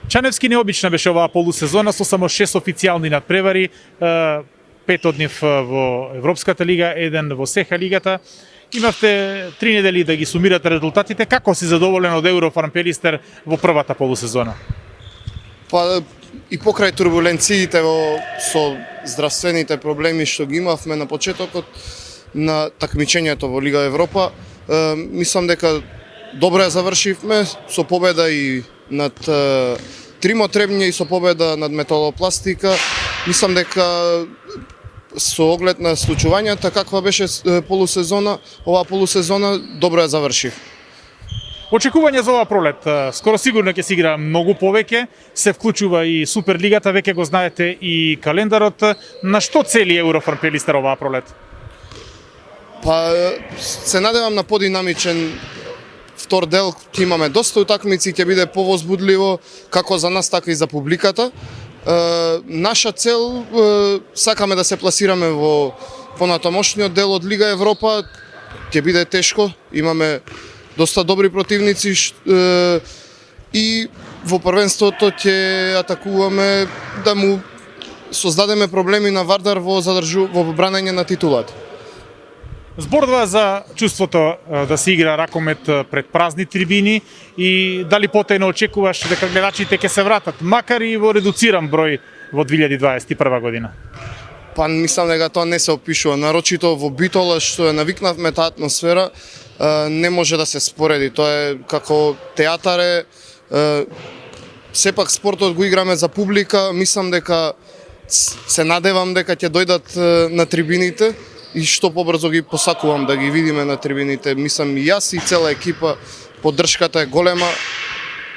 Чаневски необична беше оваа полусезона со само 6 официјални надпревари, 5 од нив во Европската лига, еден во СЕХА лигата. Имавте 3 недели да ги сумирате резултатите. Како си задоволен од Еврофарм Пелистер во првата полусезона? Па и покрај турбуленциите со здравствените проблеми што ги имавме на почетокот на такмичењето во Лига Европа, мислам дека добро ја завршивме со победа и над Тримо Требње и со победа над Металопластика. Мислам дека со оглед на случувањата каква беше полусезона, оваа полусезона добро ја завршив. Очекување за оваа пролет, скоро сигурно ќе се игра многу повеќе, се вклучува и Суперлигата, веќе го знаете и календарот. На што цели Еврофарм Пелистер оваа пролет? Па се надевам на подинамичен втор дел, ќе имаме доста утакмици, ќе биде повозбудливо како за нас така и за публиката. Наша цел сакаме да се пласираме во понатамошниот дел од Лига Европа. Ќе биде тешко, имаме доста добри противници и во првенството ќе атакуваме да му создадеме проблеми на Вардар во бранење на титулата. Зборува за чувството да се игра ракомет пред празни трибини и дали потајно очекуваш дека гледачите ќе се вратат, макар и во редуциран број во 2021 година? Па мислам дека тоа не се опишува, нарочито во Битола што ја навикнавме таа атмосфера, не може да се спореди. Тоа е како театар сепак спортот го играме за публика, мислам дека се надевам дека ќе дојдат на трибините и што побрзо ги посакувам да ги видиме на трибините. Мислам и јас и цела екипа, поддршката е голема